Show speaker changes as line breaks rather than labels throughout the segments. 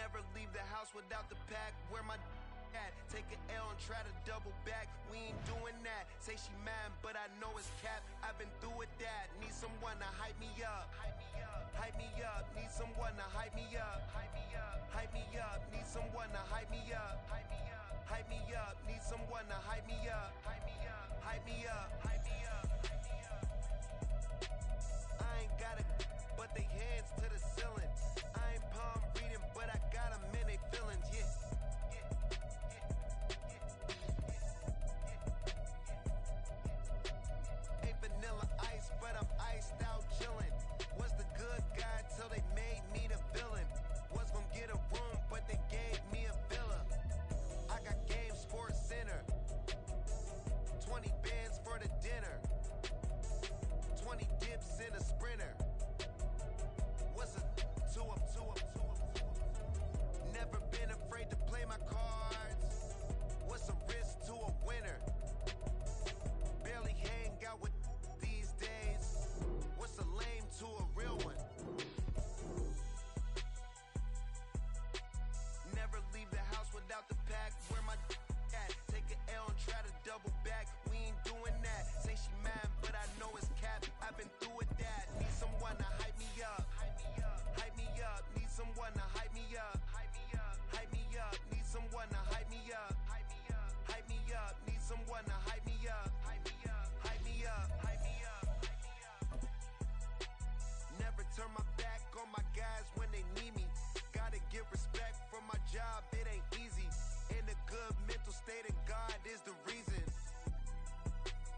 Never leave the house without the pack. Where my at? Take an L and try to double back. We ain't doing that. Say she mad, but I know it's cap. I've been through with that. Need someone to hype me up. Hype me up. Hype me up. Need someone to hype me up. Hype me up. Hype me up. Need someone to hype me up. Hype me up. Hype me up. Need someone to hype me up. Hype me up. Hype me up. Hype me up. I ain't got it, but they hands to the ceiling. I ain't palm reading, but I got them in they feelings, yeah. Ain't vanilla ice, but I'm iced out chillin'. Was the good guy till they made me the villain. Was gonna get a room, but they gave me a villa. I got Game Sports Center, 20 bands for the dinner, 20 dips in a sprinter. What's a two-up? Never been afraid to play my cards. What's a risk to a winner? Barely hang out with these days. What's a lame to a real one? Never leave the house without the pack. Where my at? Take an L and try to double back. We ain't doing that. Say she mad, but I know it's cap. I've been through with that. Need someone to hype me up. Hype me up. Hype me up. Need someone to hype me up. Hype me up. Hype me up. Need someone to hype me up. Hype me up. Hype me up. Need someone to hype me up. Hype me up. Hype me up. Hype me up. Never turn my back on my guys when they need me. Gotta give respect for my job, it ain't easy. In a good mental state and God is the reason.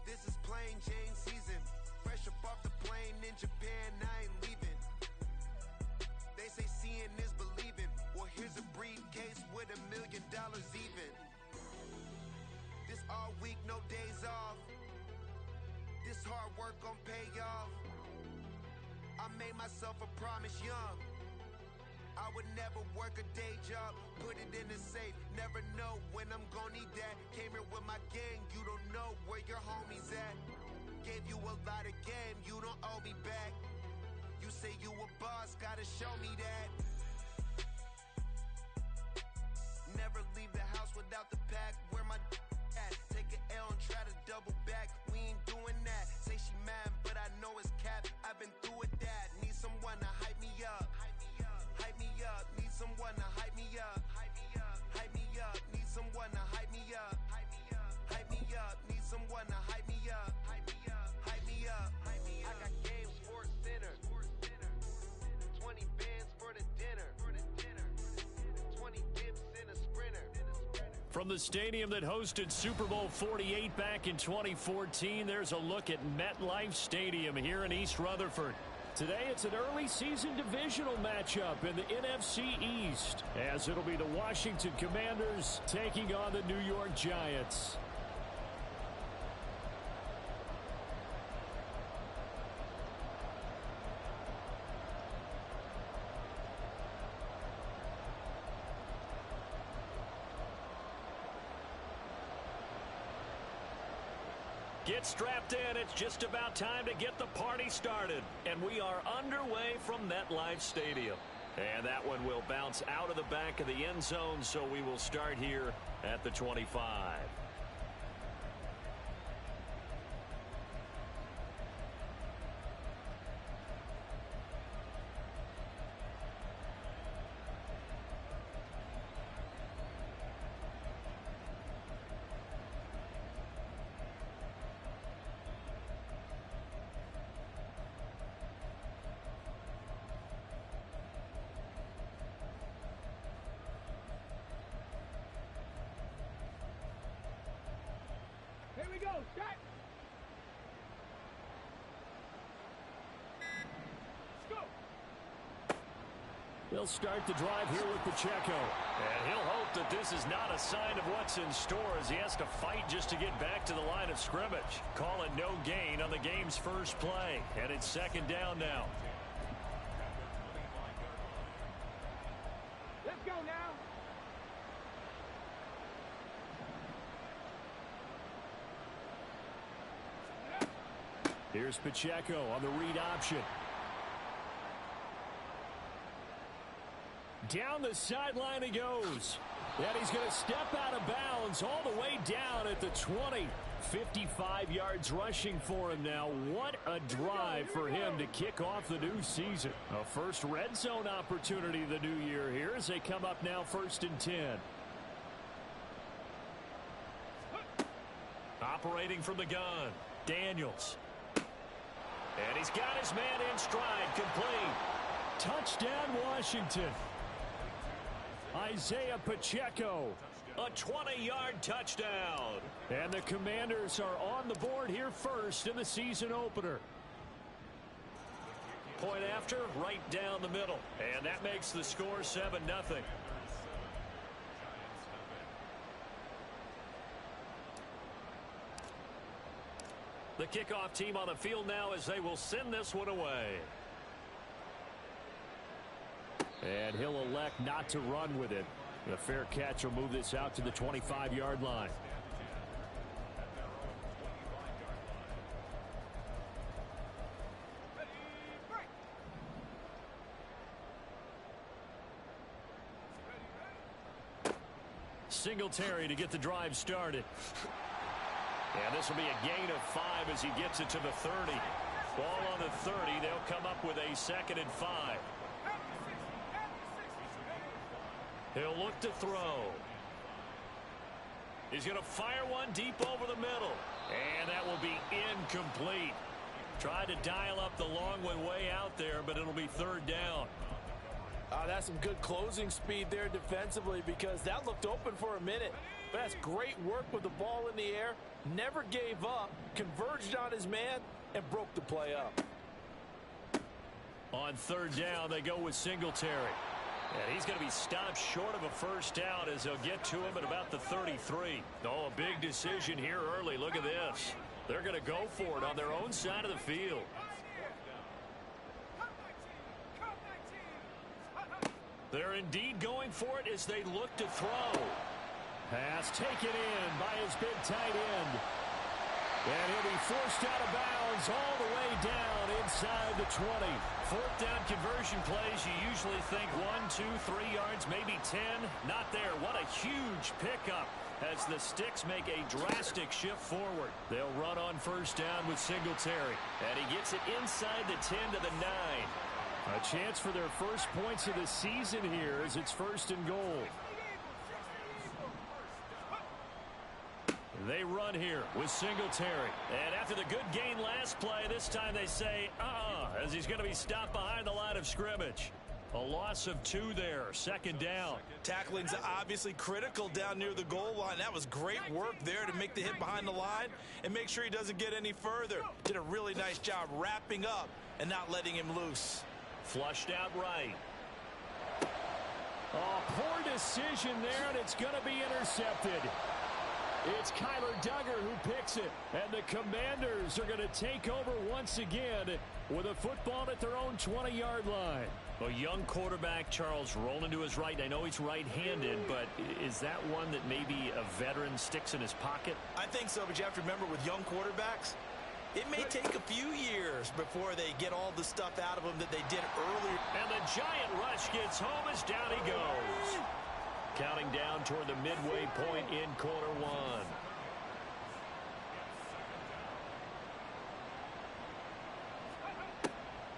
This is plain Jane season. Fresh up off the plane in Japan, I ain't leaving. They say seeing is believing. Well, here's a briefcase with $1 million even. This all week, no days off. This hard work gon' pay off. I made myself a promise young. I would never work a day job, put it in the safe. Never know when I'm gon' need that. Came here with my gang, you don't know where your homies at. Gave you a lot of game, you don't owe me back. You say you a boss, gotta show me that. Never leave the house without the pack. Where my at? Take an L and try to double back. We ain't doing that. Say she mad, but I know it's cap. I've been through with that. Need someone to hype me up. Hype me up. Hype me up. Need someone to hype me up. Hype me up. Hype me up. Need someone to hype me up. Hype me up. Hype me up. Need someone to hype me up. Hype me up. Hype me up. Hype me up. I got Game Sports Center. 20 bands for the dinner. 20 dips in a sprinter.
From the stadium that hosted Super Bowl 48 back in 2014, there's a look at MetLife Stadium here in East Rutherford. Today, it's an early season divisional matchup in the NFC East, as it'll be the Washington Commanders taking on the New York Giants. Get strapped in. It's just about time to get the party started. And we are underway from MetLife Stadium. And that one will bounce out of the back of the end zone, so we will start here at the 25.
Here we go, set! Let's go!
They'll start the drive here with Pacheco. And he'll hope that this is not a sign of what's in store as he has to fight just to get back to the line of scrimmage. Call it no gain on the game's first play. And it's second down now.
Let's go now!
Here's Pacheco on the read option. Down the sideline he goes. And he's going to step out of bounds all the way down at the 20. 55 yards rushing for him now. What a drive for him to kick off the new season. A first red zone opportunity the new year here as they come up now 1st and 10. Operating from the gun, Daniels. And he's got his man in stride, complete. Touchdown, Washington. Isaiah Pacheco, a 20-yard touchdown. And the Commanders are on the board here first in the season opener. Point after, right down the middle. And that makes the score 7-0. The kickoff team on the field now as they will send this one away. And he'll elect not to run with it. A fair catch will move this out to the 25-yard line. Singletary to get the drive started. And this will be a gain of 5 as he gets it to the 30. Ball on the 30. They'll come up with a 2nd and 5. He'll look to throw. He's going to fire one deep over the middle. And that will be incomplete. Tried to dial up the long one way out there, but it'll be 3rd down.
That's some good closing speed there defensively because that looked open for a minute. But that's great work with the ball in the air. Never gave up, converged on his man, and broke the play up.
On 3rd down, they go with Singletary. And he's going to be stopped short of a 1st down as they'll get to him at about the 33. Oh, a big decision here early. Look at this. They're going to go for it on their own side of the field. They're indeed going for it as they look to throw. Pass taken in by his big tight end. And he'll be forced out of bounds all the way down inside the 20. 4th down conversion plays, you usually think 1, 2, 3 yards, maybe 10. Not there. What a huge pickup as the Sticks make a drastic shift forward. They'll run on 1st down with Singletary. And he gets it inside the 10 to the 9. A chance for their first points of the season here as it's 1st and goal. They run here with Singletary. And after the good gain last play, this time they say, as he's going to be stopped behind the line of scrimmage. A loss of 2 there, 2nd down.
Tackling's obviously critical down near the goal line. That was great work there to make the hit behind the line and make sure he doesn't get any further. Did a really nice job wrapping up and not letting him loose.
Flushed out right. Oh, poor decision there, and it's going to be intercepted. It's Kyler Duggar who picks it, and the Commanders are going to take over once again with a football at their own 20-yard line. A young quarterback, Charles, rolling to his right. I know he's right-handed, but is that one that maybe a veteran sticks in his pocket?
I think so, but you have to remember with young quarterbacks, it may take a few years before they get all the stuff out of them that they did earlier.
And the giant rush gets home as down he goes. Counting down toward the midway point in quarter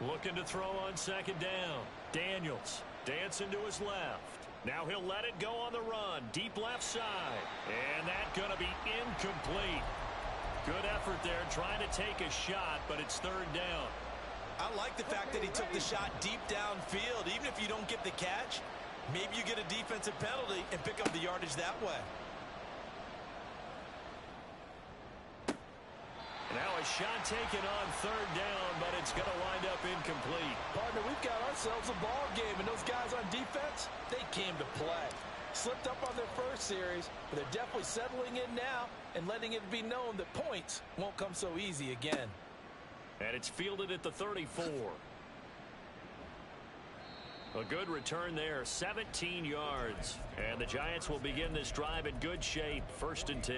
1. Looking to throw on 2nd down. Daniels dancing to his left. Now he'll let it go on the run. Deep left side. And that's going to be incomplete. Good effort there trying to take a shot, but it's 3rd down.
I like the fact that he took the shot deep downfield. Even if you don't get the catch, maybe you get a defensive penalty and pick up the yardage that way.
Now a shot taken on 3rd down, but it's going to wind up incomplete.
Partner, we've got ourselves a ball game, and those guys on defense, they came to play. Slipped up on their first series, but they're definitely settling in now and letting it be known that points won't come so easy again.
And it's fielded at the 34. A good return there, 17 yards. And the Giants will begin this drive in good shape, 1st and 10.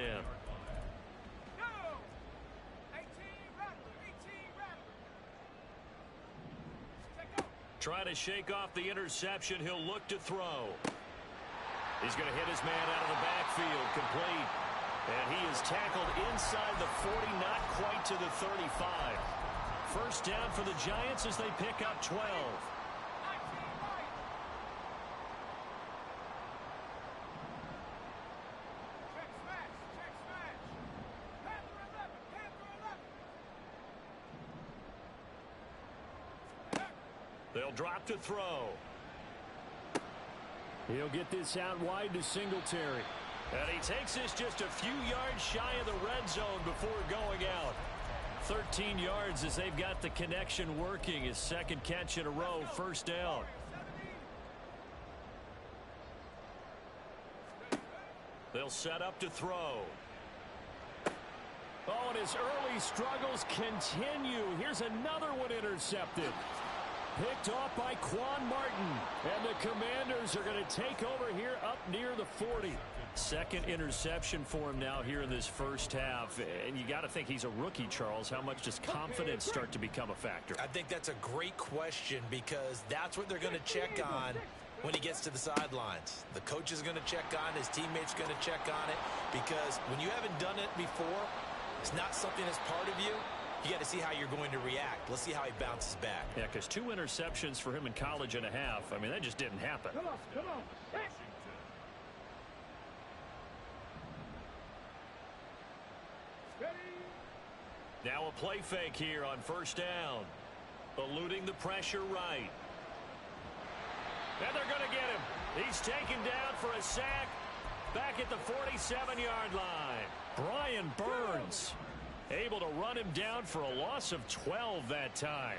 Try to to shake off the interception. He'll look to throw. He's going to hit his man out of the backfield, complete. And he is tackled inside the 40, not quite to the 35. First down for the Giants as they pick up 12. They'll drop to throw. He'll get this out wide to Singletary. And he takes this just a few yards shy of the red zone before going out. 13 yards as they've got the connection working. His second catch in a row, first down. They'll set up to throw. Oh, and his early struggles continue. Here's another one intercepted. Picked off by Quan Martin. And the Commanders are going to take over here up near the 40. Second interception for him now here in this first half. And you got to think he's a rookie, Charles. How much does confidence start to become a factor?
I think that's a great question because that's what they're going to check on when he gets to the sidelines. The coach is going to check on it. His teammates going to check on it because when you haven't done it before, it's not something that's part of you. You got to see how you're going to react. Let's see how he bounces back.
Yeah, because 2 interceptions for him in college and a half. I mean, that just didn't happen.
Come on, come on.
Now a play fake here on first down. Eluding the pressure right. And they're going to get him. He's taken down for a sack back at the 47-yard line. Brian Burns able to run him down for a loss of 12 that time.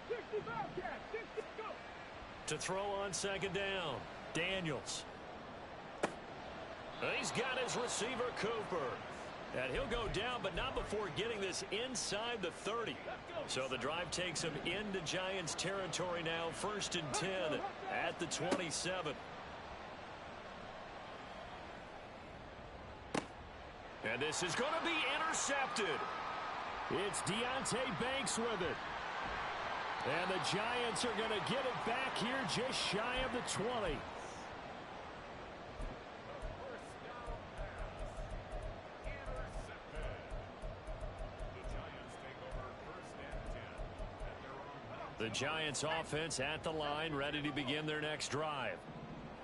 60 Bobcat, 60, go.
To throw on second down, Daniels. He's got his receiver, Cooper. And he'll go down, but not before getting this inside the 30. So the drive takes him into Giants territory now. First and 10 at the 27. And this is going to be intercepted. It's Deonte Banks with it. And the Giants are going to get it back here just shy of the 20. The Giants offense at the line, ready to begin their next drive.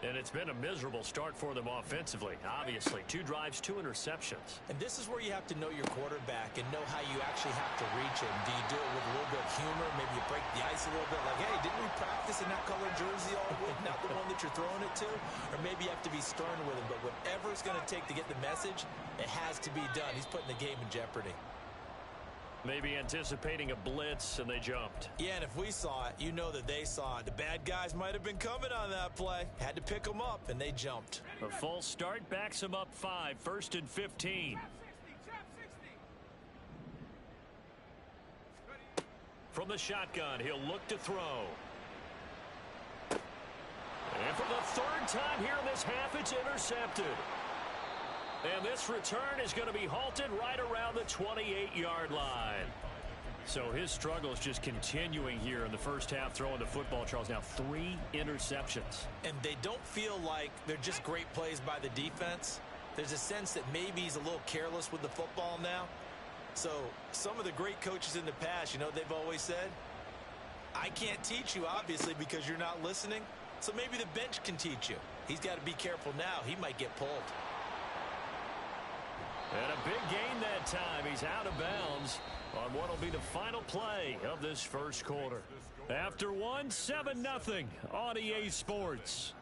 And it's been a miserable start for them offensively. Obviously, 2 drives, 2 interceptions.
And this is where you have to know your quarterback and know how you actually have to reach him. Do you do it with a little bit of humor? Maybe you break the ice a little bit like, hey, didn't we practice in that color jersey all week? Not the one that you're throwing it to? Or maybe you have to be stern with him. But whatever it's going to take to get the message, it has to be done. He's putting the game in jeopardy.
Maybe anticipating a blitz, and they jumped.
Yeah, and if we saw it, you know that they saw it. The bad guys might have been coming on that play. Had to pick them up, and they jumped.
A false start backs them up 5. First and 15. From the shotgun, he'll look to throw. And for the 3rd time here in this half, it's intercepted. And this return is going to be halted right around the 28-yard line. So his struggles just continuing here in the first half throwing the football, Charles. Now 3 interceptions.
And they don't feel like they're just great plays by the defense. There's a sense that maybe he's a little careless with the football now. So some of the great coaches in the past, you know, they've always said, I can't teach you, obviously, because you're not listening. So maybe the bench can teach you. He's got to be careful now. He might get pulled.
And a big gain that time. He's out of bounds on what will be the final play of this first quarter. After 1, 7-0 on EA Sports.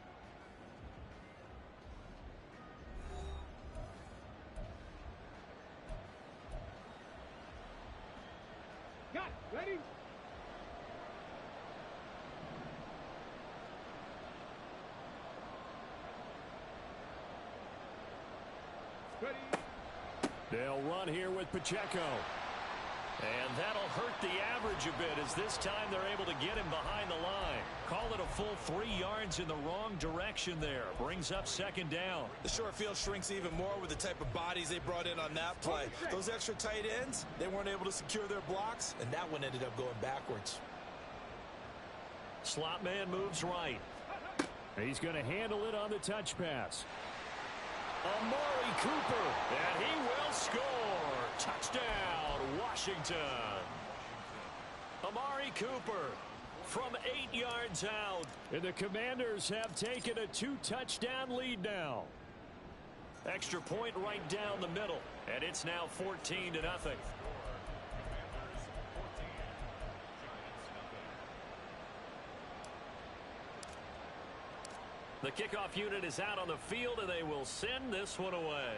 Got it. Ready? Ready?
They'll run here with Pacheco. And that'll hurt the average a bit as this time they're able to get him behind the line. Call it a full 3 yards in the wrong direction there. Brings up second down.
The short field shrinks even more with the type of bodies they brought in on that play. Those extra tight ends, they weren't able to secure their blocks, and that one ended up going backwards.
Slot man moves right. He's going to handle it on the touch pass. Amari Cooper, and he will score. Touchdown, Washington. Amari Cooper from 8 yards out. And the Commanders have taken a 2-touchdown lead now. Extra point right down the middle, and it's now 14-0. The kickoff unit is out on the field, and they will send this one away.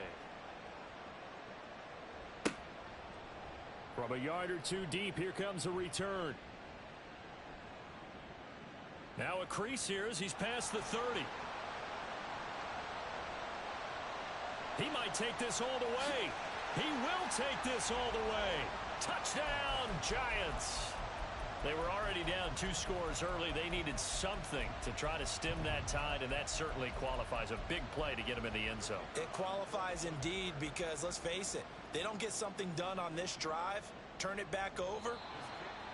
From a yard or two deep, here comes a return. Now a crease here as he's past the 30. He might take this all the way. He will take this all the way. Touchdown, Giants. They were already down 2 scores early. They needed something to try to stem that tide, and that certainly qualifies. A big play to get them in the end zone.
It qualifies indeed because, let's face it, they don't get something done on this drive, turn it back over,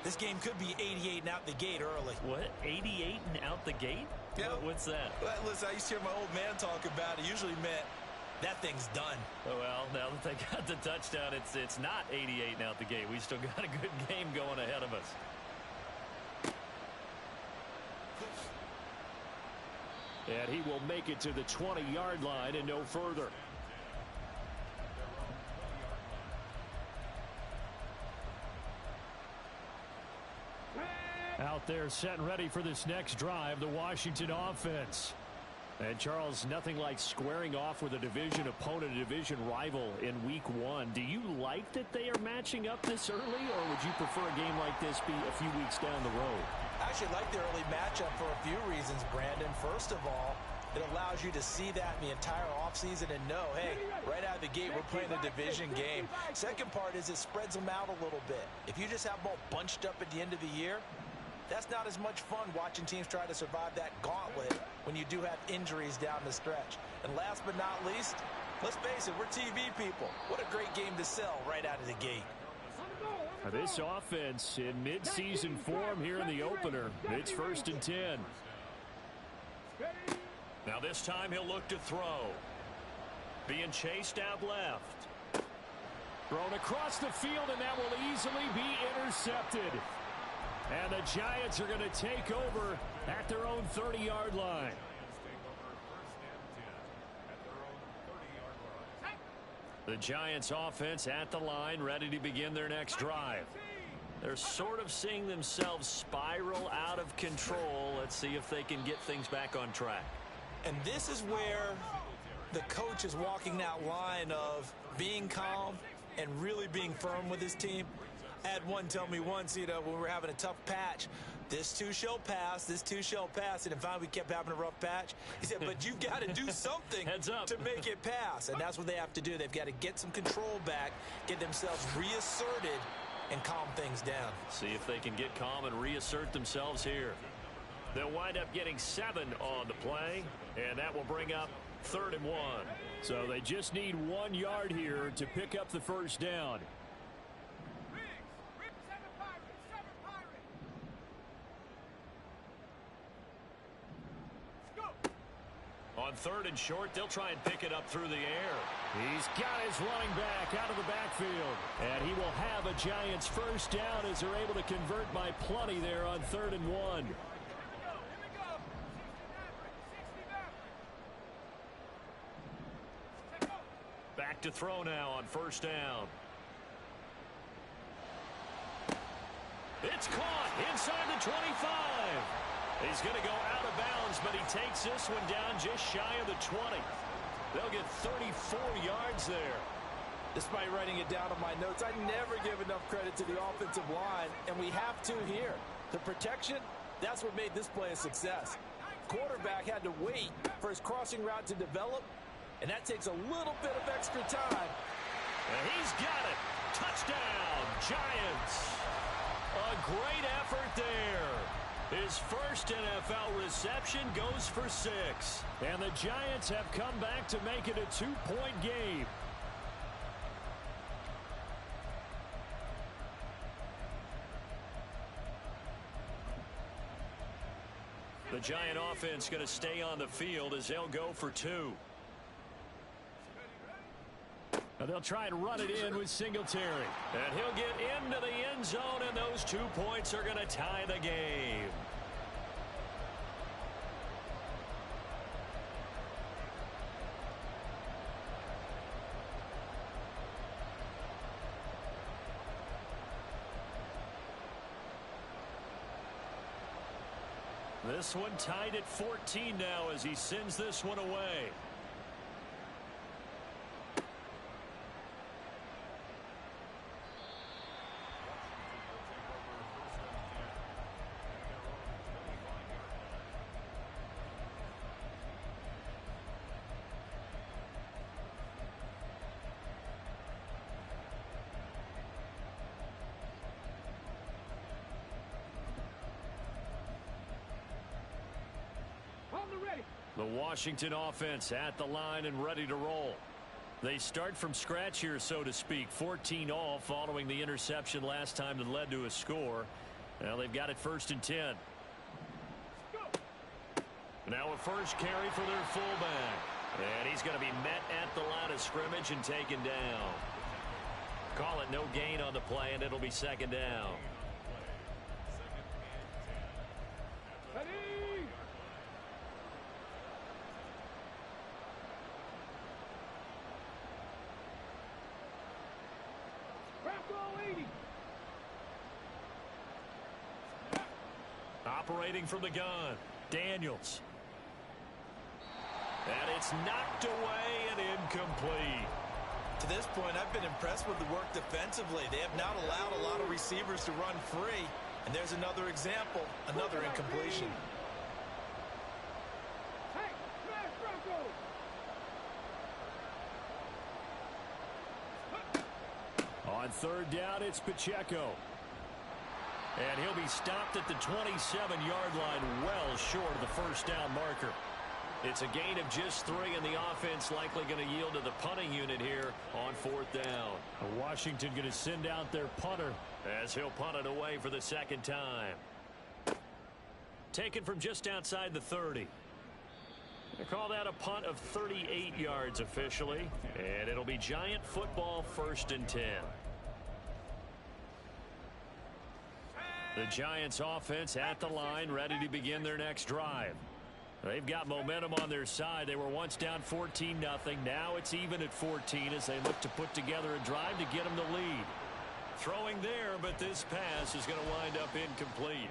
this game could be 88 and out the gate early.
What? 88 and out the gate?
Yeah.
What's that?
Listen, I used to hear my old man talk about it. Usually meant that thing's done.
Oh, well, now that they got the touchdown, it's not 88 and out the gate. We still got a good game going ahead of us. And he will make it to the 20-yard line and no further. Out there set and ready for this next drive, the Washington offense. And Charles, nothing like squaring off with a division opponent, a division rival in week 1. Do you like that they are matching up this early, or would you prefer a game like this be a few weeks down the road?
I actually like the early matchup for a few reasons, Brandon. First of all, it allows you to see that in the entire offseason and know, hey, right out of the gate, we're playing a division game. Second part is it spreads them out a little bit. If you just have them all bunched up at the end of the year, that's not as much fun watching teams try to survive that gauntlet when you do have injuries down the stretch. And last but not least, let's face it, we're TV people. What a great game to sell right out of the gate.
This offense in midseason form here in the opener. It's 1st and 10. Now this time he'll look to throw. Being chased out left. Thrown across the field, and that will easily be intercepted. And the Giants are going to take over at their own 30-yard line. The Giants offense at the line, ready to begin their next drive. They're sort of seeing themselves spiral out of control. Let's see if they can get things back on track.
And this is where the coach is walking that line of being calm and really being firm with his team. I had one tell me once, when we were having a tough patch, this too shall pass, this too shall pass. And finally we kept having a rough patch. He said, but you've got to do something to make it pass. And that's what they have to do. They've got to get some control back, get themselves reasserted, and calm things down.
See if they can get calm and reassert themselves here. They'll wind up getting 7 on the play, and that will bring up 3rd and 1. So they just need 1 yard here to pick up the first down. On 3rd and short, they'll try and pick it up through the air. He's got his running back out of the backfield. And he will have a Giants first down as they're able to convert by plenty there on 3rd and 1. Back to throw now on 1st down. It's caught inside the 25. He's going to go out of bounds, but he takes this one down just shy of the 20. They'll get 34 yards there.
Despite writing it down on my notes, I never give enough credit to the offensive line, and we have to here. The protection, that's what made this play a success. Quarterback had to wait for his crossing route to develop, and that takes a little bit of extra time.
And he's got it. Touchdown, Giants. A great effort there. His first NFL reception goes for 6. And the Giants have come back to make it a 2-point game. The Giant offense going to stay on the field as they'll go for 2. And they'll try and run it in with Singletary. And he'll get into the end zone, and those 2 points are going to tie the game. This one tied at 14 now as he sends this one away. The Washington offense at the line and ready to roll. They start from scratch here, so to speak. 14 all following the interception last time that led to a score. Now they've got it 1st and 10. Now a first carry for their fullback. And he's going to be met at the line of scrimmage and taken down. Call it no gain on the play, and it'll be 2nd down. Operating from the gun, Daniels. And it's knocked away and incomplete.
To this point, I've been impressed with the work defensively. They have not allowed a lot of receivers to run free. And there's another example, another incompletion.
On 3rd down, it's Pacheco. And he'll be stopped at the 27-yard line, well short of the 1st down marker. It's a gain of just 3, and the offense likely going to yield to the punting unit here on 4th down. Washington going to send out their punter as he'll punt it away for the 2nd time. Taken from just outside the 30. They call that a punt of 38 yards officially, and it'll be Giant football 1st and 10. The Giants offense at the line, ready to begin their next drive. They've got momentum on their side. They were once down 14-0. Now it's even at 14 as they look to put together a drive to get them the lead. Throwing there, but this pass is going to wind up incomplete.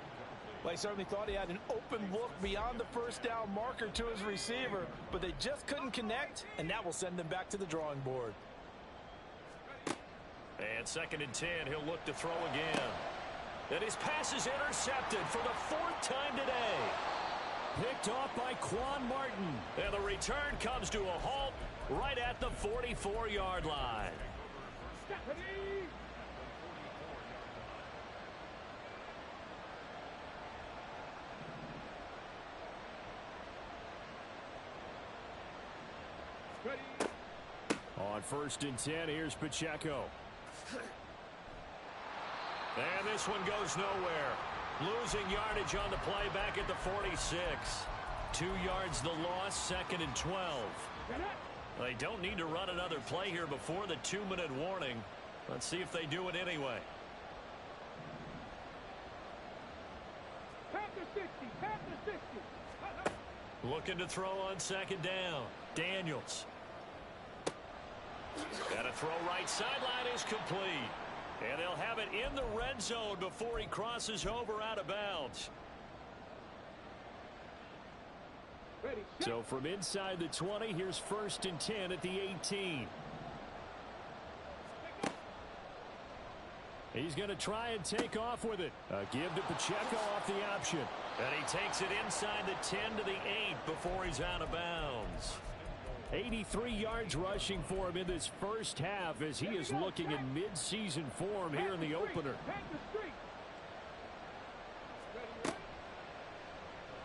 Well, he certainly thought he had an open look beyond the 1st down marker to his receiver, but they just couldn't connect, and that will send them back to the drawing board.
And 2nd and 10, he'll look to throw again. And his pass is intercepted for the 4th time today. Picked off by Quan Martin. And the return comes to a halt right at the 44-yard line. On 1st and 10, here's Pacheco. And this one goes nowhere. Losing yardage on the play back at the 46. 2 yards the loss, 2nd and 12. They don't need to run another play here before the 2-minute warning. Let's see if they do it anyway. Looking to throw on 2nd down. Daniels. And a throw right sideline is complete. And they'll have it in the red zone before he crosses over out of bounds. So from inside the 20, here's 1st and 10 at the 18. He's going to try and take off with it. A give to Pacheco off the option. And he takes it inside the 10 to the 8 before he's out of bounds. 83 yards rushing for him in this first half as he is looking in mid-season form here in the opener.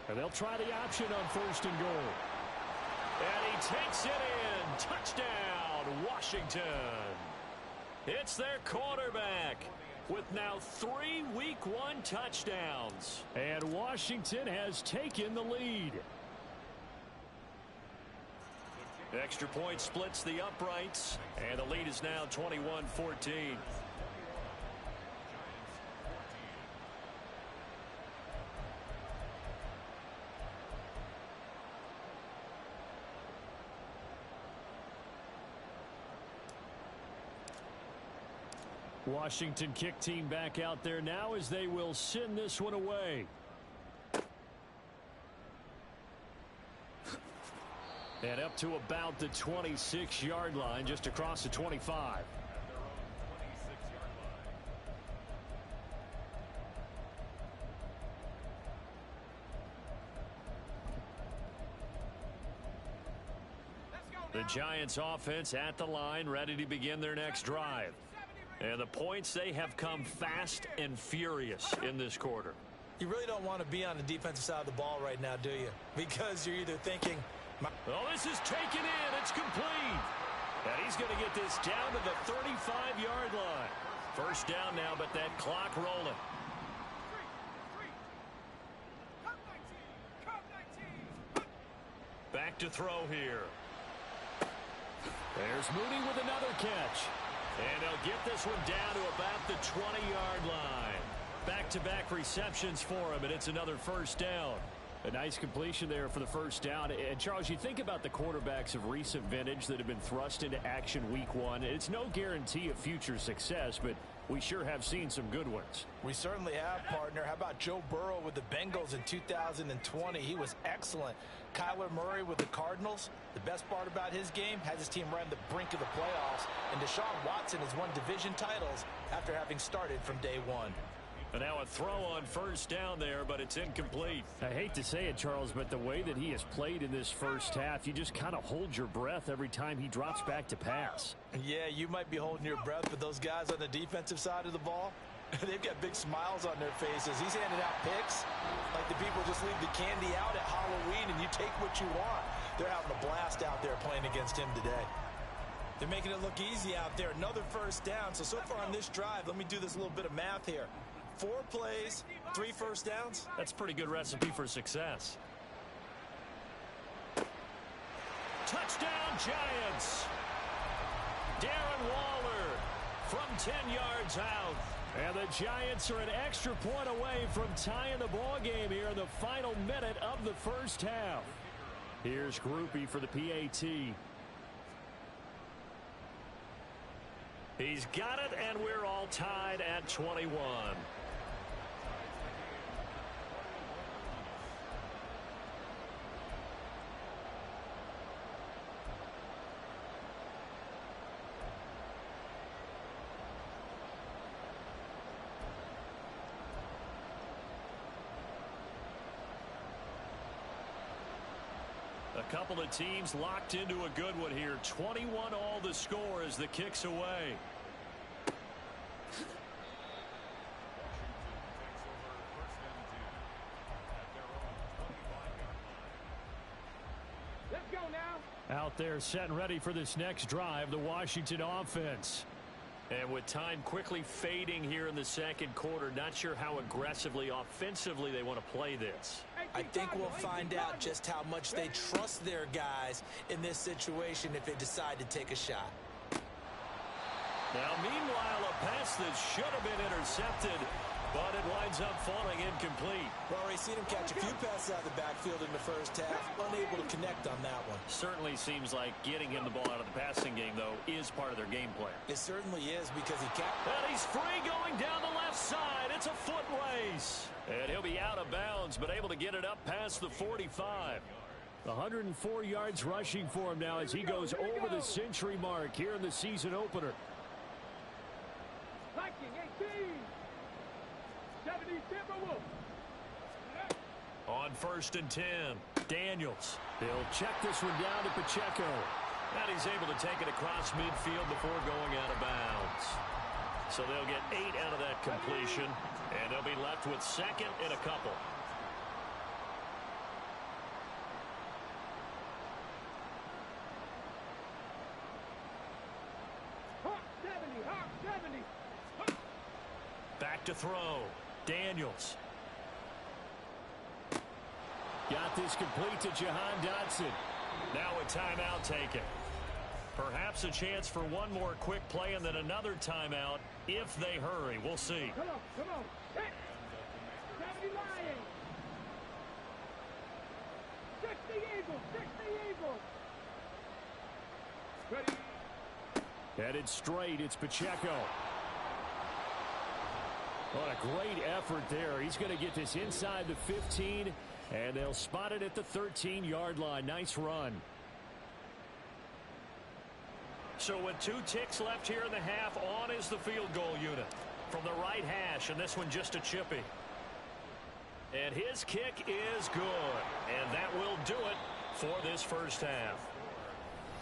And they'll try the option on 1st and goal. And he takes it in. Touchdown, Washington. It's their quarterback with now 3 Week 1 touchdowns. And Washington has taken the lead. Extra point splits the uprights, and the lead is now 21-14. Washington kick team back out there now as they will send this one away. And up to about the 26-yard line, just across the 25. The Giants offense at the line, ready to begin their next drive. And the points, they have come fast and furious in this quarter.
You really don't want to be on the defensive side of the ball right now, do you? Because you're either thinking,
oh, this is taken in. It's complete. And he's going to get this down to the 35-yard line. First down now, but that clock rolling. Back to throw here. There's Mooney with another catch. And they'll get this one down to about the 20-yard line. Back-to-back receptions for him, and it's another first down. A nice completion there for the first down. And, Charles, you think about the quarterbacks of recent vintage that have been thrust into action Week 1. It's no guarantee of future success, but we sure have seen some good ones.
We certainly have, partner. How about Joe Burrow with the Bengals in 2020? He was excellent. Kyler Murray with the Cardinals. The best part about his game, has his team right on the brink of the playoffs. And Deshaun Watson has won division titles after having started from day one.
And now a throw on first down there, but it's incomplete. I hate to say it, Charles, but the way that he has played in this first half, you just kind of hold your breath every time he drops back to pass.
Yeah, you might be holding your breath, but those guys on the defensive side of the ball, they've got big smiles on their faces. He's handing out picks like the people just leave the candy out at Halloween and you take what you want. They're having a blast out there playing against him today. They're making it look easy out there. Another first down. So far on this drive, let me do this little bit of math here. 4 plays, 3 first downs.
That's a pretty good recipe for success. Touchdown, Giants. Darren Waller from 10 yards out. And the Giants are an extra point away from tying the ball game here in the final minute of the first half. Here's Grupe for the PAT. He's got it, and we're all tied at 21. A couple of teams locked into a good one here. 21 all the score as the kick's away.
Let's go now.
Out there set and ready for this next drive, the Washington offense. And with time quickly fading here in the second quarter, not sure how aggressively, offensively they want to play this.
I think we'll find out just how much they trust their guys in this situation if they decide to take a shot.
Now, meanwhile, a pass that should have been intercepted, but it winds up falling incomplete.
Well, we've seen him catch a few passes out of the backfield in the first half, unable to connect on that one.
Certainly seems like getting him the ball out of the passing game, though, is part of their game plan.
It certainly is because he can't.
And he's free going down the left side. It's a foot race. And he'll be out of bounds, but able to get it up past the 45. 104 yards rushing for him now as he goes over the century mark here in the season opener.
Viking 18. 70 Timberwolves.
On 1st and 10. Daniels. He'll check this one down to Pacheco. And he's able to take it across midfield before going out of bounds. So they'll get 8 out of that completion. And they'll be left with second and a couple. Back to throw. Daniels. Got this complete to Jahan Dotson. Now a timeout taken. Perhaps a chance for one more quick play and then another timeout if they hurry. We'll see.
Come on, come on. Hit. 70 Lions. 60 Eagles, 60 Eagles. Ready.
Headed straight, it's Pacheco. What a great effort there. He's going to get this inside the 15, and they'll spot it at the 13-yard line. Nice run. So with 2 ticks left here in the half, on is the field goal unit from the right hash, and this one just a chippy. And his kick is good, and that will do it for this first half.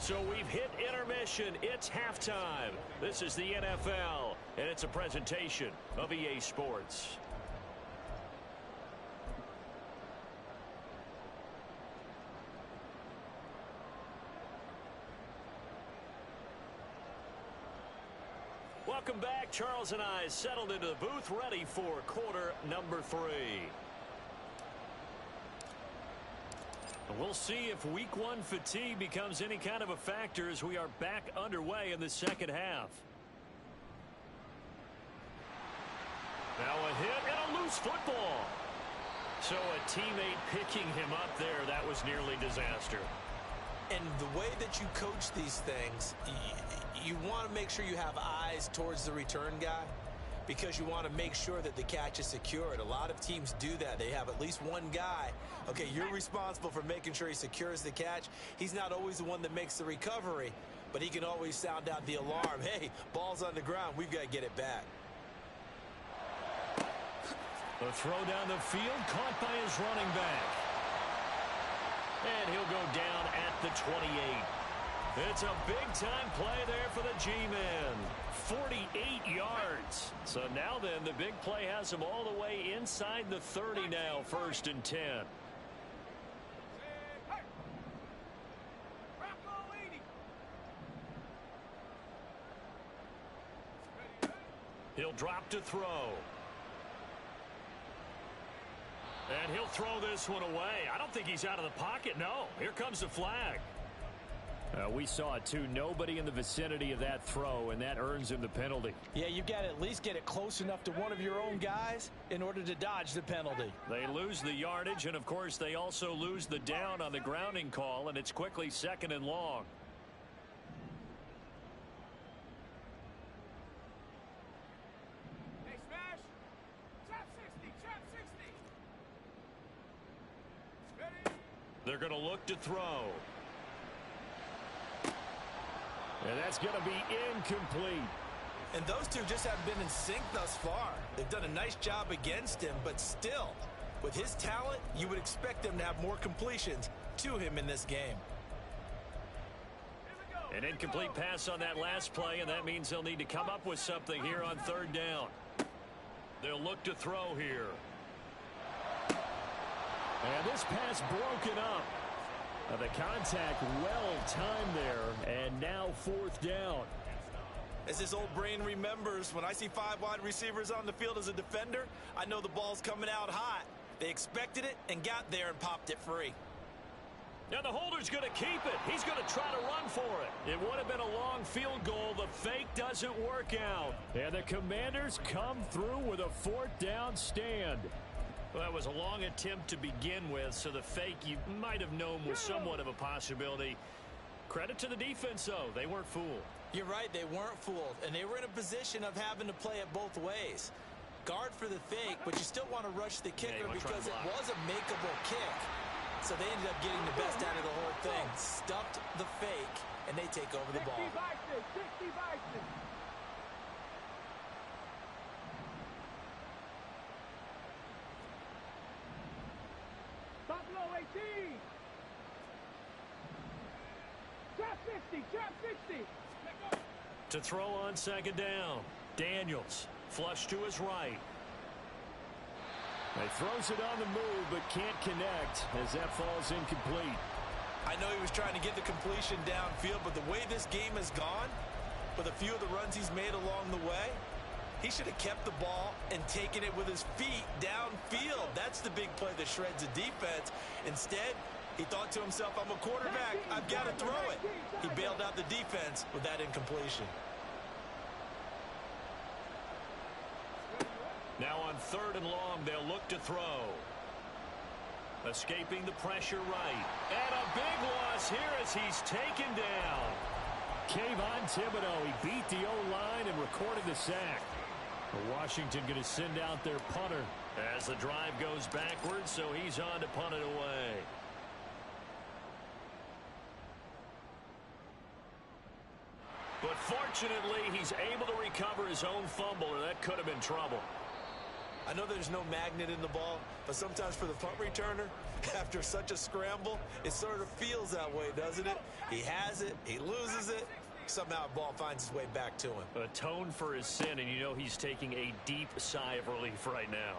So we've hit intermission. It's halftime. This is the NFL, and it's a presentation of EA Sports. Welcome back. Charles and I settled into the booth, ready for quarter number 3. We'll see if week 1 fatigue becomes any kind of a factor as we are back underway in the second half. Now a hit and a loose football. So a teammate picking him up there, that was nearly disaster.
And the way that you coach these things, you want to make sure you have eyes towards the return guy, because you want to make sure that the catch is secured. A lot of teams do that. They have at least one guy. Okay, you're responsible for making sure he secures the catch. He's not always the one that makes the recovery, but he can always sound out the alarm. Hey, ball's on the ground. We've got to get it back.
The throw down the field, caught by his running back. And he'll go down at the 28. It's a big-time play there for the G-Men. 48 yards. So now then, the big play has him all the way inside the 30 now, 1st and 10. He'll drop to throw. And he'll throw this one away. I don't think he's out of the pocket. No, here comes the flag. We saw it too. Nobody in the vicinity of that throw, and that earns him the penalty.
Yeah, you've got to at least get it close enough to one of your own guys in order to dodge the penalty.
They lose the yardage, and of course they also lose the down on the grounding call, and it's quickly 2nd and long.
Hey, Smash. Trap 60, trap 60. Ready.
They're going to look to throw. And that's going to be incomplete.
And those two just haven't been in sync thus far. They've done a nice job against him, but still, with his talent, you would expect them to have more completions to him in this game.
An incomplete pass on that last play, and that means they'll need to come up with something here on 3rd down. They'll look to throw here. And this pass broken up. The contact well timed there, and now 4th down.
As his old brain remembers, when I see 5 wide receivers on the field as a defender, I know the ball's coming out hot. They expected it and got there and popped it free.
Now the holder's going to keep it. He's going to try to run for it. It would have been a long field goal. The fake doesn't work out. And the Commanders come through with a 4th down stand. Well, that was a long attempt to begin with, so the fake you might have known was somewhat of a possibility. Credit to the defense, though. They weren't fooled.
You're right, they weren't fooled, and they were in a position of having to play it both ways. Guard for the fake, but you still want to rush the kicker because it was a makeable kick. So they ended up getting the best out of the whole thing. Stuffed the fake, and they take over the ball.
60 Bison. Buffalo 18. Trap 60, trap 60.
To throw on second down. Daniels, flush to his right. He throws it on the move, but can't connect as that falls incomplete.
I know he was trying to get the completion downfield, but the way this game has gone, with a few of the runs he's made along the way, he should have kept the ball and taken it with his feet downfield. That's the big play that shreds the defense. Instead, he thought to himself, I'm a quarterback, I've got to throw it. He bailed out the defense with that incompletion.
Now on 3rd and long, they'll look to throw. Escaping the pressure right. And a big loss here as he's taken down. Kayvon Thibodeaux, he beat the O-line and recorded the sack. Washington going to send out their punter as the drive goes backwards, so he's on to punt it away. But fortunately, he's able to recover his own fumble, or that could have been trouble.
I know there's no magnet in the ball, but sometimes for the punt returner, after such a scramble, it sort of feels that way, doesn't it? He has it, he loses it, somehow the ball finds its way back to him.
Atone for his sin, and you know he's taking a deep sigh of relief right now.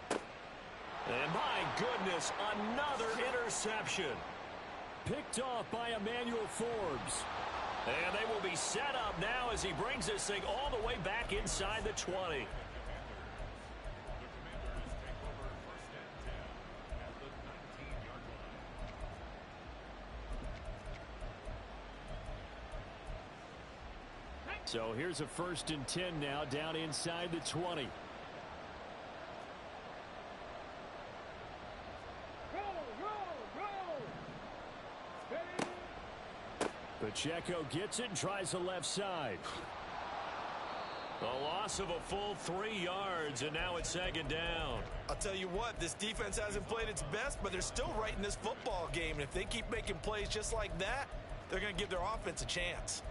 And my goodness, another interception. Picked off by Emmanuel Forbes. And they will be set up now as he brings this thing all the way back inside the 20. So here's a 1st and 10 now down inside the 20. Pacheco gets it and tries the left side. A loss of a full 3 yards, and now it's 2nd down.
I'll tell you what, this defense hasn't played its best, but they're still right in this football game. And if they keep making plays just like that, they're going to give their offense a chance.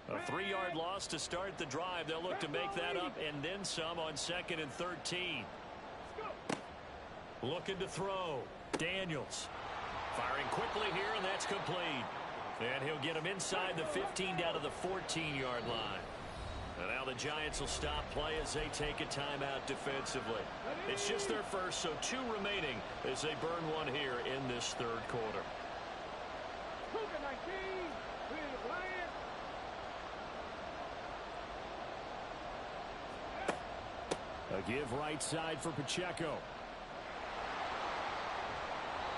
A 3-yard loss to start the drive. They'll look to make that up and then some on 2nd and 13. Looking to throw. Daniels firing quickly here, and that's complete. And he'll get him inside the 15 down to the 14-yard line. And now the Giants will stop play as they take a timeout defensively. It's just their first, so 2 remaining as they burn one here in this 3rd quarter. A give right side for Pacheco.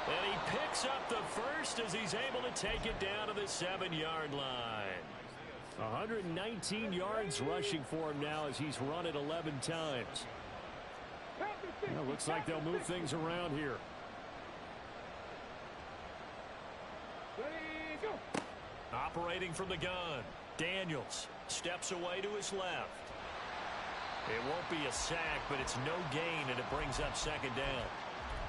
And he picks up the first as he's able to take it down to the 7-yard line. 119 yards rushing for him now as he's run it 11 times. Well, looks like they'll move things around here. Operating from the gun. Daniels steps away to his left. It won't be a sack, but it's no gain, and it brings up 2nd down.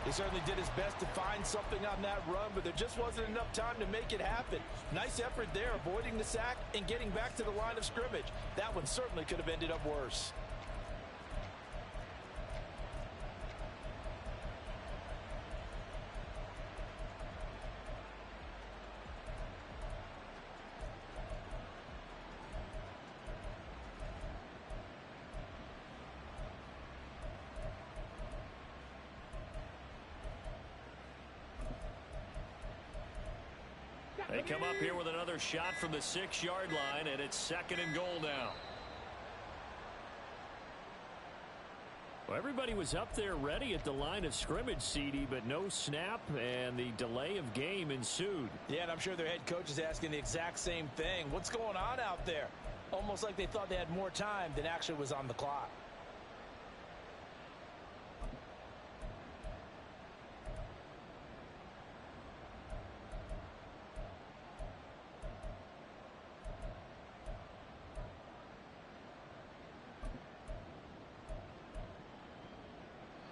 He certainly did his best to find something on that run, but there just wasn't enough time to make it happen. Nice effort there, avoiding the sack and getting back to the line of scrimmage. That one certainly could have ended up worse.
They come up here with another shot from the 6-yard line, and it's 2nd and goal now. Well, everybody was up there ready at the line of scrimmage, CD, but no snap, and the delay of game ensued.
Yeah, and I'm sure their head coach is asking the exact same thing. What's going on out there? Almost like they thought they had more time than actually was on the clock.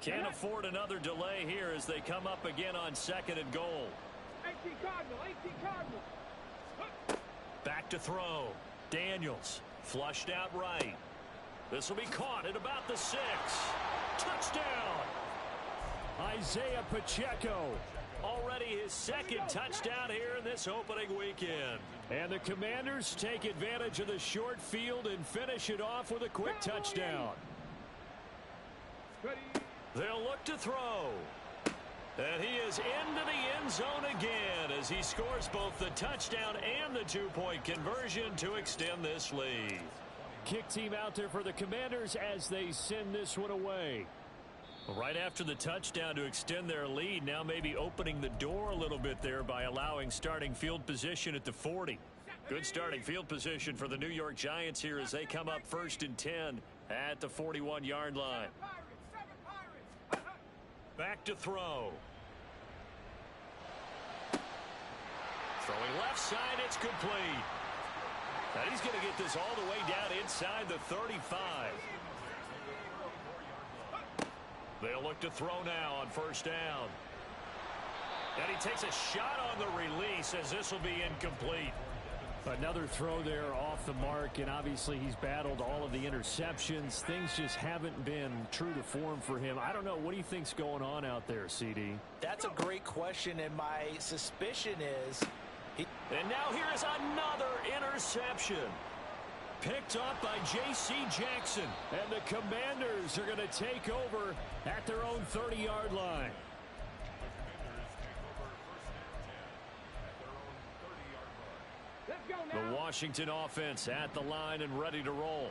Can't afford another delay here as they come up again on 2nd and goal.
Cardinal.
Back to throw. Daniels flushed out right. This will be caught at about the 6. Touchdown! Isaiah Pacheco. Already his second touchdown here in this opening weekend. And the Commanders take advantage of the short field and finish it off with a quick touchdown. They'll look to throw. And he is into the end zone again as he scores both the touchdown and the 2-point conversion to extend this lead. Kick team out there for the Commanders as they send this one away. Right after the touchdown to extend their lead, now maybe opening the door a little bit there by allowing starting field position at the 40. Good starting field position for the New York Giants here as they come up 1st and 10 at the 41-yard line. Back to throw. Throwing left side, it's complete. Now he's going to get this all the way down inside the 35. They'll look to throw now on 1st down. And he takes a shot on the release as this will be incomplete. Another throw there off the mark, and obviously he's battled all of the interceptions. Things just haven't been true to form for him. I don't know. What do you think's going on out there, CD?
That's a great question, and my suspicion is...
And now here is another interception. Picked up by J.C. Jackson. And the Commanders are going to take over at their own 30-yard line. The Washington offense at the line and ready to roll.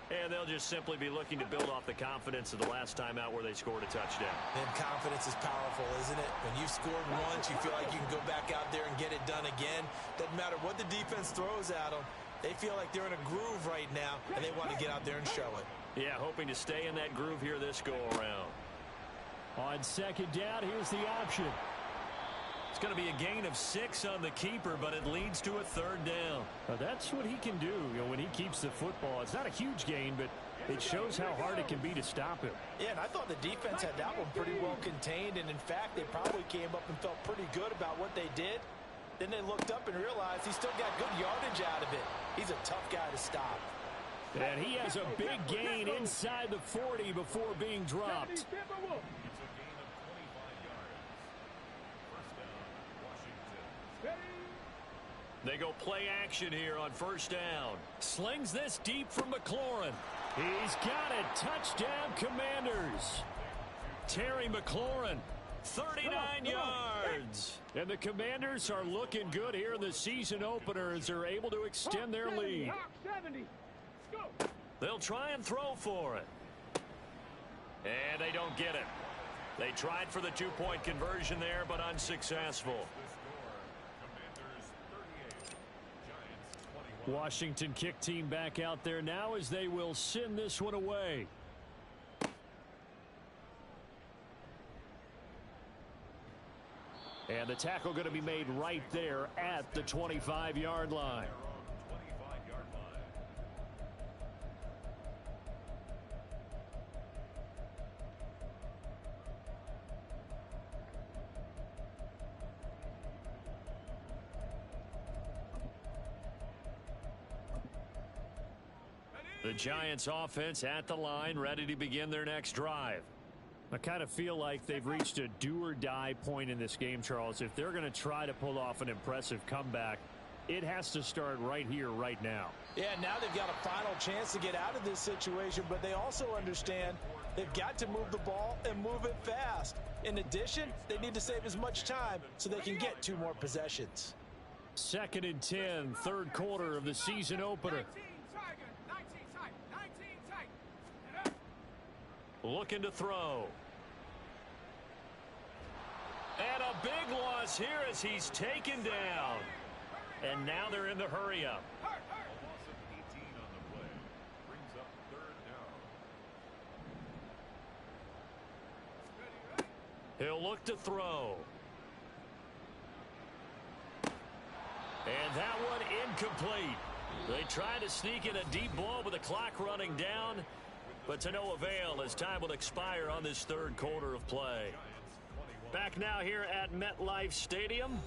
And they'll just simply be looking to build off the confidence of the last time out where they scored a touchdown.
And confidence is powerful, isn't it? When you've scored once, you feel like you can go back out there and get it done again. Doesn't matter what the defense throws at them. They feel like they're in a groove right now, and they want to get out there and show it.
Yeah, hoping to stay in that groove here this go-around. On 2nd down, here's the option. It's going to be a gain of 6 on the keeper, but it leads to a 3rd down. That's what he can do, when he keeps the football. It's not a huge gain, but it shows how hard it can be to stop him.
Yeah, and I thought the defense had that one pretty well contained, and in fact, they probably came up and felt pretty good about what they did. Then they looked up and realized he still got good yardage out of it. He's a tough guy to stop.
And he has a big gain inside the 40 before being dropped. They go play action here on 1st down. Slings this deep from McLaurin. He's got it. Touchdown, Commanders. Terry McLaurin, 39 yards. And the Commanders are looking good here in the season opener as they're able to extend their lead. They'll try and throw for it. And they don't get it. They tried for the 2-point conversion there, but unsuccessful. Washington kick team back out there now as they will send this one away. And the tackle going to be made right there at the 25-yard line. The Giants offense at the line, ready to begin their next drive. I kind of feel like they've reached a do-or-die point in this game, Charles. If they're going to try to pull off an impressive comeback, it has to start right here, right now.
Yeah, now they've got a final chance to get out of this situation, but they also understand they've got to move the ball and move it fast. In addition, they need to save as much time so they can get 2 more possessions.
2nd and 10, 3rd quarter of the season opener. Looking to throw. And a big loss here as he's taken down. And now they're in the hurry up. He'll look to throw. And that one incomplete. They try to sneak in a deep ball with the clock running down, but to no avail as time will expire on this 3rd quarter of play. Back now here at MetLife Stadium.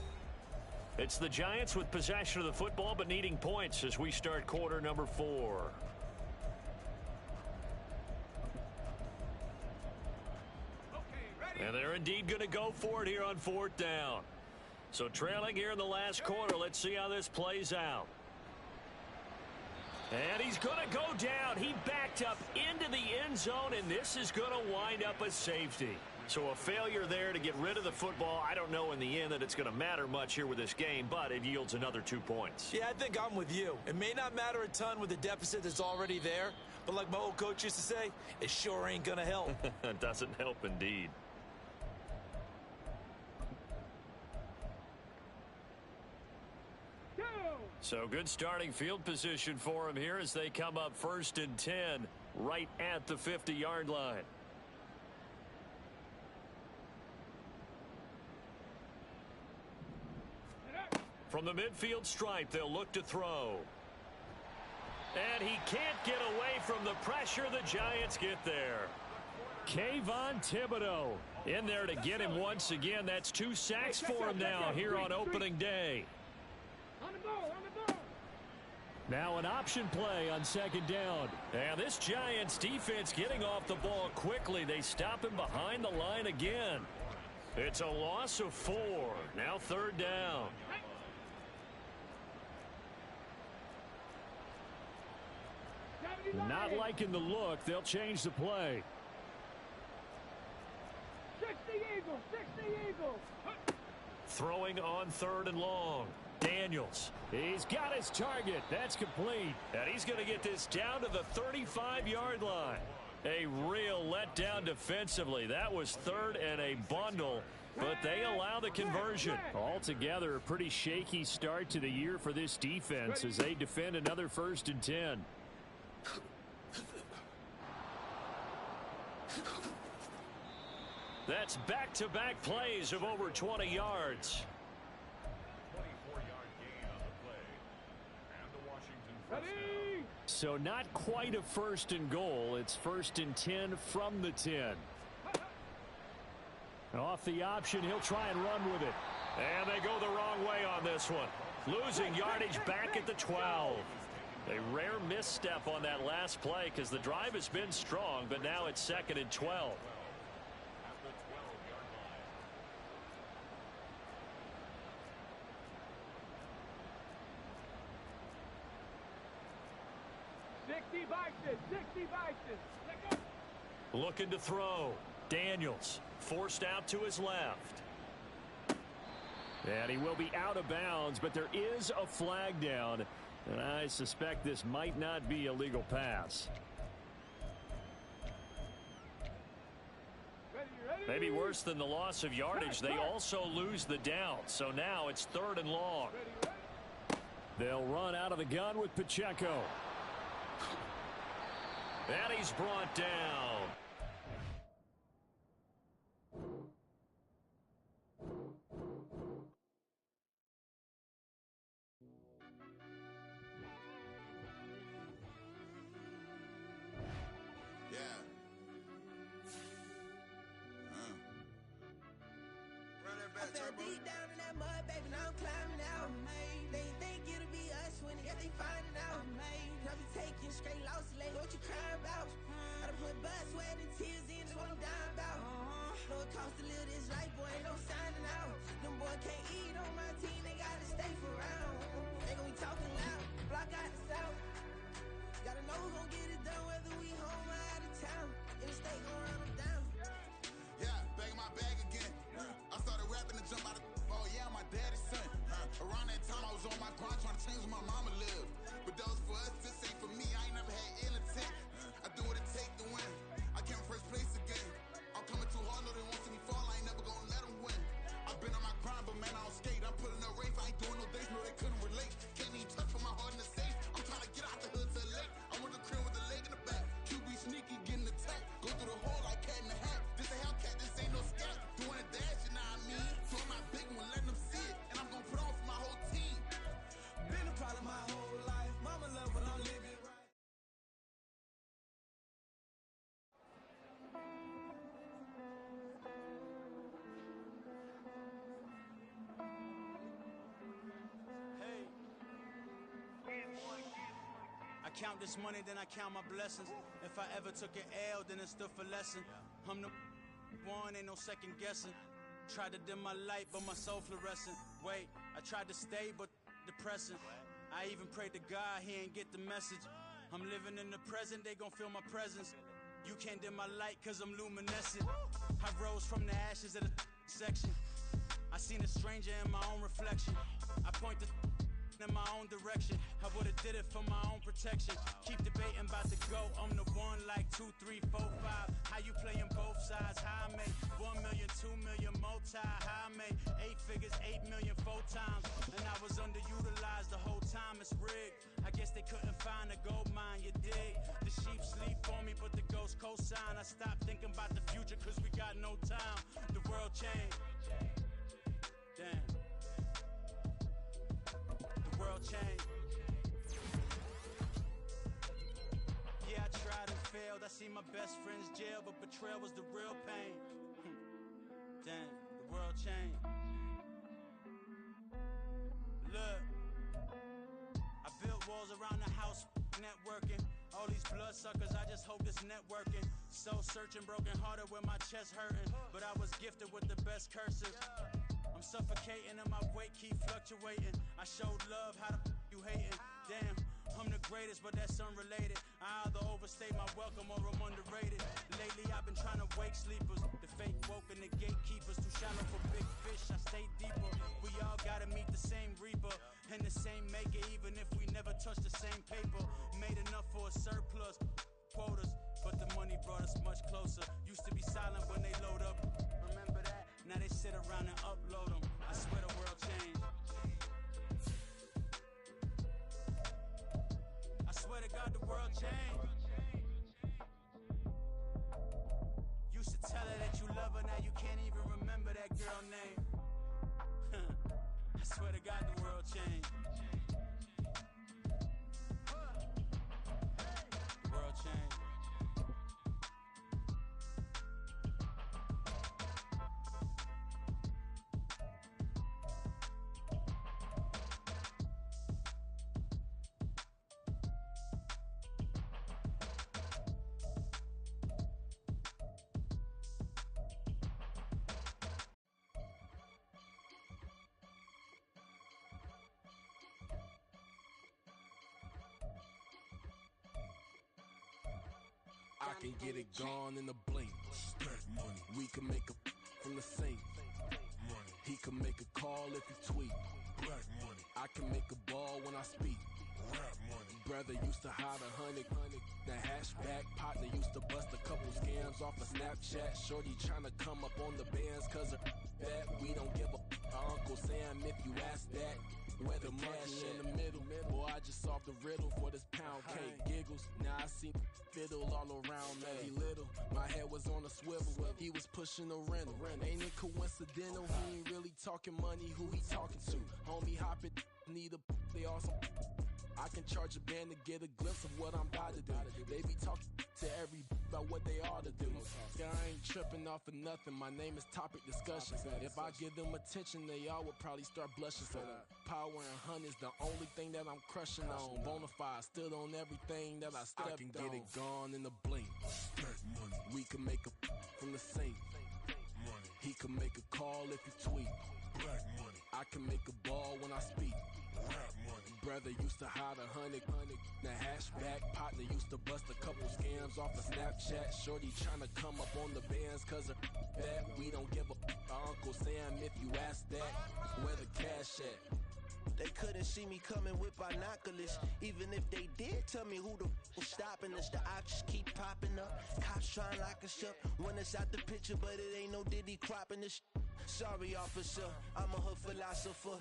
It's the Giants with possession of the football but needing points as we start quarter number 4. And they're indeed going to go for it here on 4th down. So trailing here in the last quarter. Let's see how this plays out. And he's going to go down. He backed up into the end zone, and this is going to wind up a safety. So a failure there to get rid of the football. I don't know in the end that it's going to matter much here with this game, but it yields another 2 points.
Yeah, I think I'm with you. It may not matter a ton with the deficit that's already there, but like my old coach used to say, it sure ain't going to help.
It doesn't help indeed. So good starting field position for him here as they come up 1st and 10 right at the 50-yard line. From the midfield stripe, they'll look to throw. And he can't get away from the pressure. The Giants get there. Kayvon Thibodeaux in there to get him once again. That's 2 sacks for him now here on opening day.
On the ball, on the ball.
Now an option play on 2nd down. And this Giants defense getting off the ball quickly. They stop him behind the line again. It's a loss of 4. Now 3rd down. Not liking the look. They'll change the play.
60 Eagles, 60 Eagles.
Throwing on 3rd and long. Daniels. He's got his target. That's complete. And he's going to get this down to the 35-yard line. A real letdown defensively. That was 3rd and a bundle, but they allow the conversion. Altogether, a pretty shaky start to the year for this defense as they defend another 1st and 10. That's back-to-back plays of over 20 yards.
24-yard gain on the play. And the Washington first
Ready?
So not quite a 1st and goal. It's 1st and 10 from the 10. Off the option, he'll try and run with it. And they go the wrong way on this one. Losing yardage back at the 12. A rare misstep on that last play because the drive has been strong, but now it's 2nd and 12.
60 Vikings, 60 Vikings. Let go.
Looking to throw. Daniels forced out to his left. And he will be out of bounds, but there is a flag down. And I suspect this might not be a legal pass.
Ready.
Maybe worse than the loss of yardage, they also lose the down. So now it's 3rd and long.
Ready.
They'll run out of the gun with Pacheco. And he's brought down.
Deep down in that mud, baby, now I'm climbing out. They think it'll be us when they find it out. I be taking straight losses, like what you crying about? I done put blood, sweat, and tears in, that's what I'm dying about. Know it costs to live this life, boy, ain't no signing out. Them boy can't eat on my team, they gotta stay for round. They gon' be talking loud, block out the south. Gotta know who gon' get it done, whether we home or out of town. In the state gon' run them down.
Yeah, bag my bag again. I started rapping to jump out of oh yeah, my daddy's son. Around that time I was on my grind trying to change where my mama lived. But that was for us, this ain't for me. I ain't never had ill intent. I do what it take to win. I came first place again. I'm coming too hard, no they won't see me fall. I ain't never gonna let them win. I've been on my grind, but man I don't skate. I'm putting up race, I ain't doing no days, no they couldn't relate. Can't even touch for my heart in the safe. I'm trying to get out the hood to the lake. I went to crib with the leg in the back. QB
count this money, then I count my blessings. If I ever took an L, then it stood for lesson. I'm the one, ain't no second guessing. Tried to dim my light, but my soul fluorescent. Wait, I tried to stay, but depressing. I even prayed to God, he ain't get the message. I'm living in the present, they gon' feel my presence. You can't dim my light, cause I'm luminescent. I rose from the ashes of the section. I seen a stranger in my own reflection. I point the in my own direction. I would've did it for my own protection. Keep debating about the go. I'm the one like 2, 3, 4, 5. How you playing both sides? How I make 1 million, 2 million multi. How I make 8 figures, 8 million 4 times. And I was underutilized the whole time. It's rigged. I guess they couldn't find a gold mine. You dig? The sheep sleep on me, but the ghost cosign. I stopped thinking about the future, cause we got no time. The world changed. Damn. World change. Yeah, I tried and failed. I seen my best friends jail, but betrayal was the real pain. Damn, the world changed. Look, I built walls around the house, networking. All these blood suckers, I just hope this networking. Soul searching, broken hearted with my chest hurting. But I was gifted with the best cursive. I'm suffocating and my weight keep fluctuating. I showed love, how the you hating? Damn, I'm the greatest, but that's unrelated. I either overstay my welcome or I'm underrated. Lately I've been trying to wake sleepers. The fake woke and the gatekeepers. Too shallow for big fish, I stay deeper. We all gotta meet the same reaper and the same maker, even if we never touch the same paper. Made enough for a surplus, quotas, but the money brought us much closer. Used to be silent when they load up. Remember that? Now they sit around and upload them. I swear the world changed. I swear to God the world changed. Used to tell her that you love her, now you can't even remember that girl name. I swear to God the world changed. The world changed.
I can get it gone in a blink. Stack money. We can make a from the sink. Money. He can make a call if he tweet. Black money. I can make a ball when I speak. Rap money. Brother used to hide 100. The hashback partner used to bust a couple scams off of Snapchat. Shorty tryna come up on the bands cause of that. We don't give a Uncle Sam if you ask that. Where the cash in the middle. Boy, I just solved the riddle for this pound cake. Giggles, now I see fiddle all around me. Little, my head was on a swivel. He was pushing a rental. Ain't it coincidental? He ain't really talking money. Who he talking to? Homie hopping, need a they awesome. I can charge a band to get a glimpse of what I'm about to do. They be talking to every about what they ought to do. I ain't tripping off of nothing. My name is Topic Discussion. If I give them attention, they all would probably start blushing. So power and honey's the only thing that I'm crushing on. Bonafide, stood on everything that I stepped on. I can get it gone in a blink. Money. We can make a from the sink. Money. He can make a call if he tweet. Black money. I can make a ball when I speak. Rap money. Brother used to hide 100. The hashback partner used to bust a couple scams off of Snapchat. Shorty tryna come up on the bands cause of that. We don't give a Uncle Sam if you ask that. Where the cash at?
They couldn't see me coming with binoculars. Even if they did, tell me who the was stopping us. The options keep popping up. Cops trying to lock us up. When it's out the picture, but it ain't no Diddy cropping this. Sorry, officer, I'm a hood philosopher.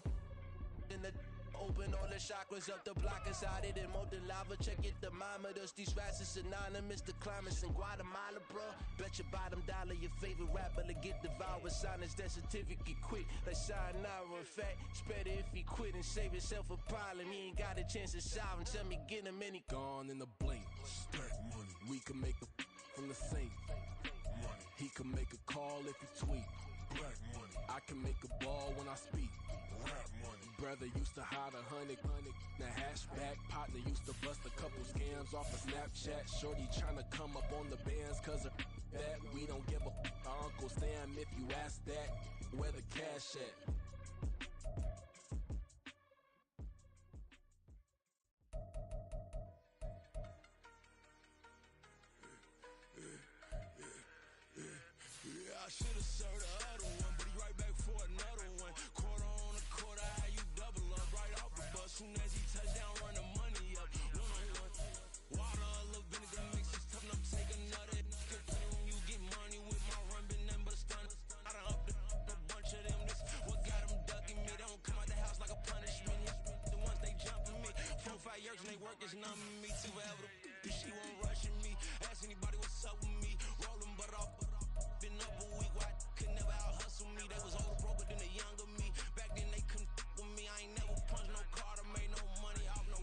In the open all the chakras up the block inside it and molten lava. Check your thermometers. These rats is synonymous to climates in Guatemala, bro. Bet your bottom dollar your favorite rapper to get devoured. Sign his death certificate quick. Like sayonara. In fact, it's better if he quit and save himself a problem. He ain't got a chance to solve him. Tell me get him any
gone in the blink. Stack money. We can make a from the sink. Money. He can make a call if he tweet. Black money. I can make a ball when I speak. rap money. Brother used to hide 100, the hatchback. Partner used to bust a couple scams off of Snapchat. Shorty tryna come up on the bands cause of that. We don't give a our uncles damn if you ask that. Where the cash at?
I should've served the other one, but he right back for another one. Quarter on a quarter, how you double up right off the bus. Soon as he touch down, run the money up. One-on-one. Water, a little vinegar mix, it's tough enough, take another. Good play when you get money with my run, been nothing but a stun. I done up a bunch of them, this what got them ducking me. They don't come out the house like a punishment. The ones they jumping me. 4-5 years and they work is numbing me. Too forever, she won't rushing me. Ask anybody what's up with me. Rolling but off. Been up a week, why could never out hustle me? They was older, broker than the younger me. Back then they couldn't with me. I ain't never punched no card or made no money off no.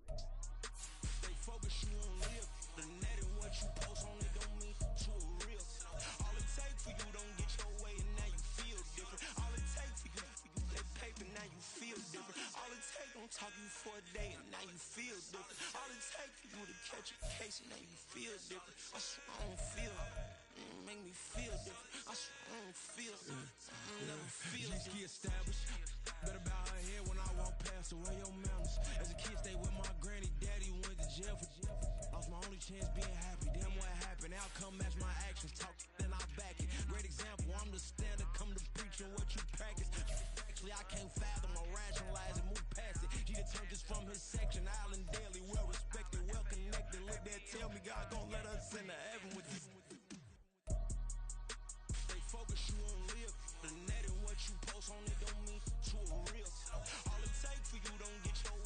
They focus you on live. The net and what you post on it don't mean to a real. All it take for you don't get your way and now you feel different. All it take for you that paper now you feel different. All it take don't talk you for a day and now you feel different. All it take for you to catch a case and now you feel different. I swear I don't feel make me feel different. I swear I don't feel never feel different. Established. Better bow her head when I walk past her. Where your manners? As a kid, stayed with my granny. Daddy went to jail for lost my only chance being happy. Damn what happened. Outcome match my actions. Talk then I back it. Great example. I'm the standard. Come to preaching what you practice. Actually, I can't fathom or rationalize and move past it. He turned this from his section. Island Daily, well respected, well connected. Look there, tell me God gon' let us into heaven with this. Focus you on live. The net and what you post on it don't mean to a real. All it take for you don't get your